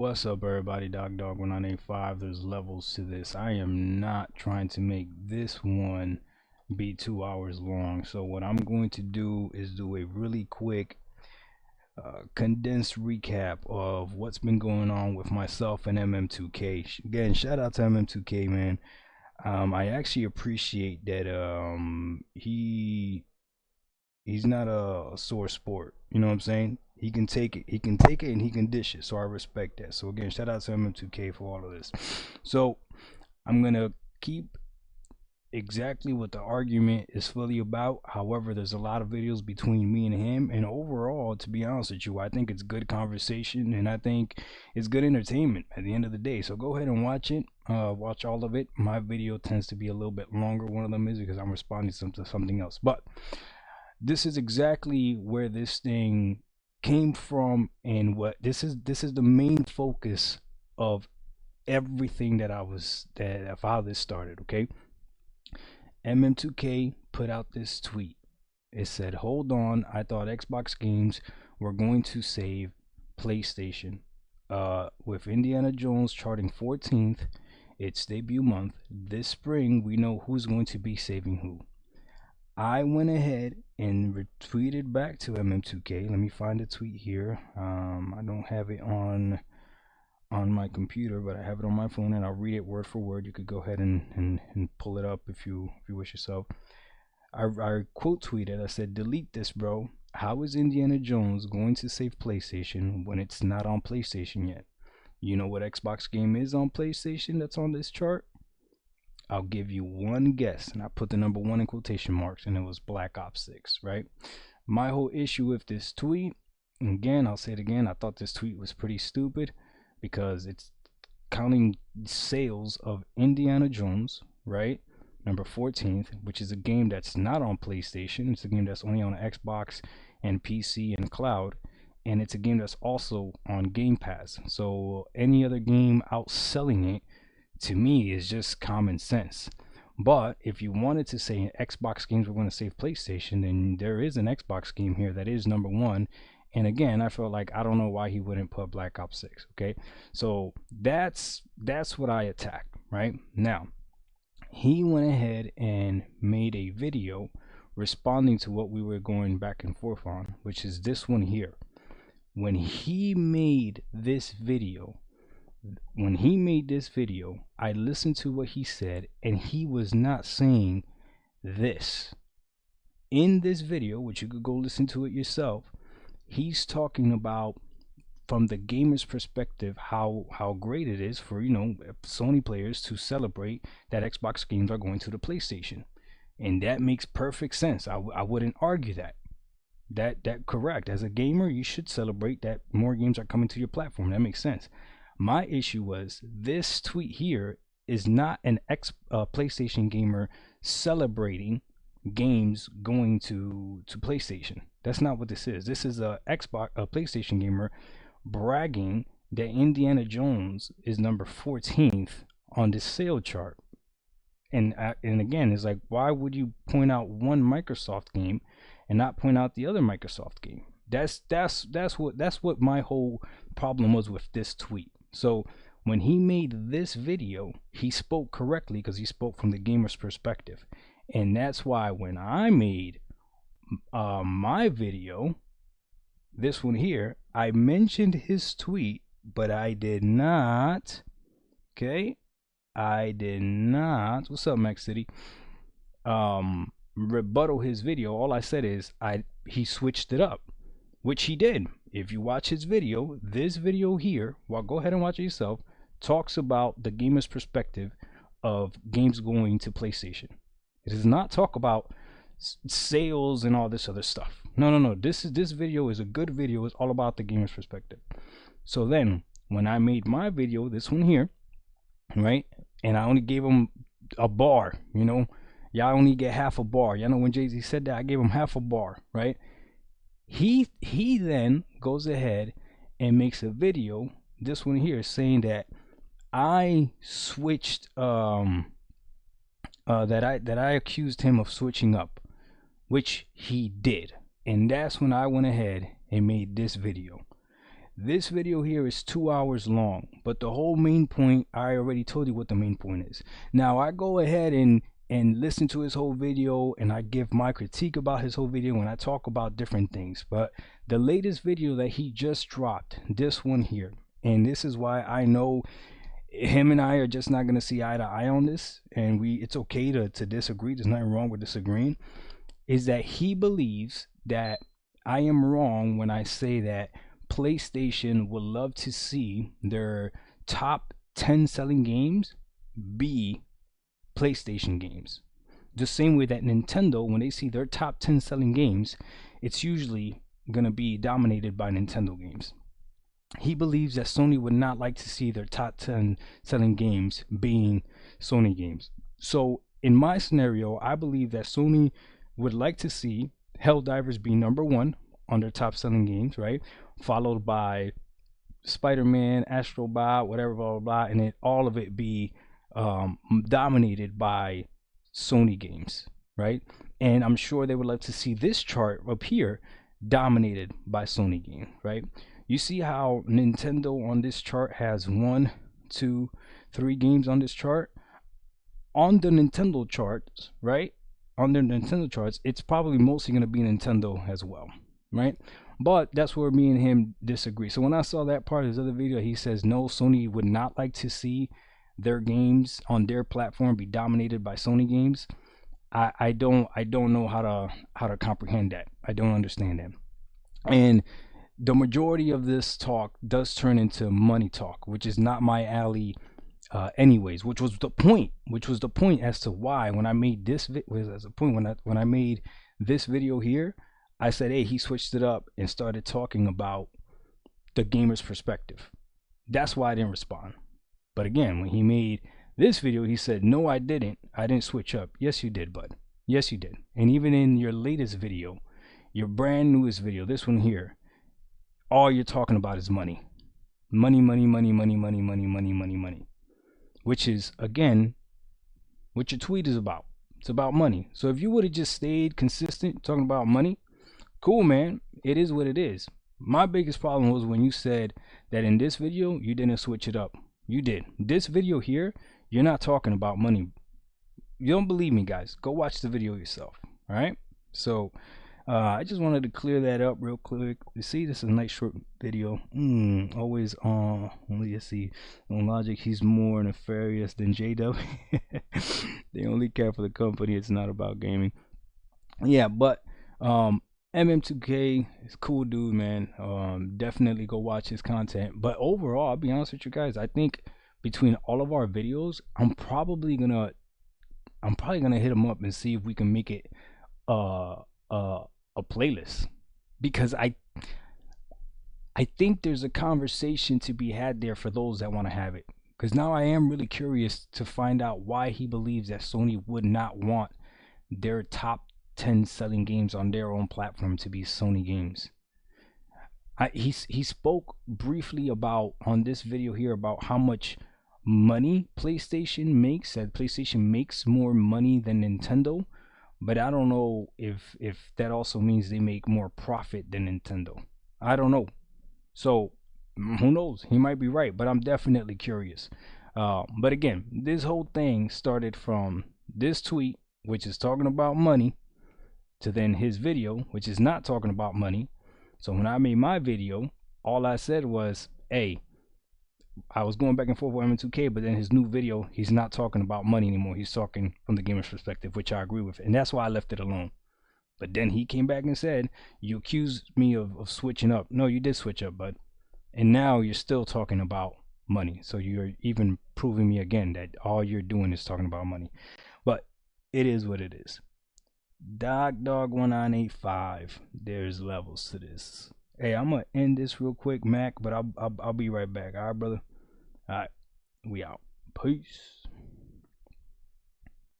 What's up, everybody? Dog 1985. There's levels to this. I am not trying to make this one be 2 hours long. So what I'm going to do is do a really quick condensed recap of what's been going on with myself and MM2K. Again, shout out to MM2K, man. I actually appreciate that he's not a sore sport. You know what I'm saying? He can take it. He can take it and he can dish it. So I respect that. So again, shout out to MM2K for all of this. So I'm gonna keep exactly what the argument is fully about. However, there's a lot of videos between me and him, and overall, to be honest with you, I think it's good conversation and I think it's good entertainment at the end of the day. So go ahead and watch it. Watch all of it. My video tends to be a little bit longer. One of them is because I'm responding to something else. But this is exactly where this thing came from, and what this is the main focus of everything that of how this started. Okay, MM2K put out this tweet. It said, hold on, I thought Xbox games were going to save PlayStation. With Indiana Jones charting 14th, its debut month, this spring we know who's going to be saving who. I went ahead and retweeted back to MM2K. Let me find the tweet here. I don't have it on my computer, but I have it on my phone, and I'll read it word for word. You could go ahead and pull it up if you wish yourself. I quote tweeted. I said, "Delete this, bro. How is Indiana Jones going to save PlayStation when it's not on PlayStation yet? You know what Xbox game is on PlayStation that's on this chart? I'll give you one guess," and I put the number one in quotation marks, and it was Black Ops 6, right? My whole issue with this tweet, again, I'll say it again, I thought this tweet was pretty stupid because it's counting sales of Indiana Jones, right? Number 14th, which is a game that's not on PlayStation. It's a game that's only on Xbox and PC and cloud, and it's a game that's also on Game Pass. So any other game outselling it, to me, is just common sense. But if you wanted to say Xbox games were going to save PlayStation, then there is an Xbox game here that is number one. And again, I felt like I don't know why he wouldn't put Black Ops 6. Okay, so that's what I attacked. Right now, he went ahead and made a video responding to what we were going back and forth on, which is this one here. When he made this video, I listened to what he said, and he was not saying this. In this video, which you could go listen to it yourself, he's talking about, from the gamer's perspective, how great it is for, Sony players to celebrate that Xbox games are going to the PlayStation. And that makes perfect sense. I wouldn't argue that. That correct. As a gamer, you should celebrate that more games are coming to your platform. That makes sense. My issue was this tweet here is not an PlayStation gamer celebrating games going to PlayStation. That's not what this is. This is a PlayStation gamer bragging that Indiana Jones is number 14th on the sale chart. And again, it's like, why would you point out one Microsoft game and not point out the other Microsoft game? That's what my whole problem was with this tweet. So when he made this video, he spoke correctly because he spoke from the gamer's perspective. And that's why when I made my video, this one here, I mentioned his tweet, but I did not, okay? I did not, what's up, Max City? Rebuttal his video. All I said is he switched it up, which he did. If you watch his video, this video here, well, go ahead and watch it yourself, talks about the gamer's perspective of games going to PlayStation. It does not talk about sales and all this other stuff. No. This video is a good video. It's all about the gamer's perspective. So then, when I made my video, this one here, right, and I only gave him a bar, y'all only get half a bar. Y'all know when Jay-Z said that, I gave him half a bar, right? He then goes ahead and makes a video, this one here, saying that I switched that I accused him of switching up, which he did. And that's when I went ahead and made this video. This video here is 2 hours long, but the whole main point, I already told you what the main point is. Now I go ahead and listen to his whole video, and I give my critique about his whole video when I talk about different things. But the latest video that he just dropped, this one here, and this is why I know him and I are just not gonna see eye to eye on this, and it's okay to disagree. There's nothing wrong with disagreeing. Is that he believes that I am wrong when I say that PlayStation would love to see their top 10 selling games be PlayStation games. The same way that Nintendo, when they see their top 10 selling games, it's usually going to be dominated by Nintendo games. He believes that Sony would not like to see their top 10 selling games being Sony games. So in my scenario, I believe that Sony would like to see Helldivers be number one on their top selling games, right? Followed by Spider-Man, Astrobot, whatever, blah, blah, blah, and then all of it be dominated by Sony games, right? And I'm sure they would like to see this chart up here dominated by Sony games, right? You see how Nintendo on this chart has 1, 2, 3 games on this chart? On the Nintendo charts, right? On their Nintendo charts, it's probably mostly going to be Nintendo as well, right? But that's where me and him disagree. So when I saw that part of his other video, he says no, Sony would not like to see their games on their platform be dominated by Sony games. I don't know how to comprehend that. I don't understand that. And the majority of this talk does turn into money talk, which is not my alley anyways, which was the point as to why when I made this when I made this video here, I said, hey, he switched it up and started talking about the gamer's perspective. That's why I didn't respond. But again, when he made this video, he said, no, I didn't switch up. Yes, you did, bud. Yes, you did. And even in your latest video, your brand newest video, this one here, all you're talking about is money. Money, money, money, money, money, money, money, money, money. Which is, again, what your tweet is about. It's about money. So if you would have just stayed consistent talking about money, cool, man. It is what it is. My biggest problem was when you said that in this video, you didn't switch it up. You did. This video here, you're not talking about money. You don't believe me, guys. Go watch the video yourself. All right? So, I just wanted to clear that up real quick. You see, this is a nice short video. Always on. Let's see. On Logic, he's more nefarious than J-Dub. They only care for the company. It's not about gaming. Yeah, but MM2K is cool dude, man. Definitely go watch his content. But overall, I'll be honest with you guys, I think between all of our videos, I'm probably gonna hit him up and see if we can make it a playlist, because I think there's a conversation to be had there for those that want to have it. Because now I am really curious to find out why he believes that Sony would not want their top 10 selling games on their own platform to be Sony games. He spoke briefly about on this video here about how much money PlayStation makes. That PlayStation makes more money than Nintendo, but I don't know if that also means they make more profit than Nintendo. I don't know. So who knows? He might be right, but I'm definitely curious. But again, this whole thing started from this tweet, which is talking about money, to then his video, which is not talking about money. So when I made my video, all I said was, hey, I was going back and forth with MM2K, but then his new video, he's not talking about money anymore. He's talking from the gamer's perspective, which I agree with. And that's why I left it alone. But then he came back and said, you accused me of switching up. No, you did switch up, bud. And now you're still talking about money. So you're even proving me again that all you're doing is talking about money. But it is what it is. Dog1985. There's levels to this. Hey, I'm gonna end this real quick, Mac, but I'll be right back. All right, brother. All right, we out. Peace.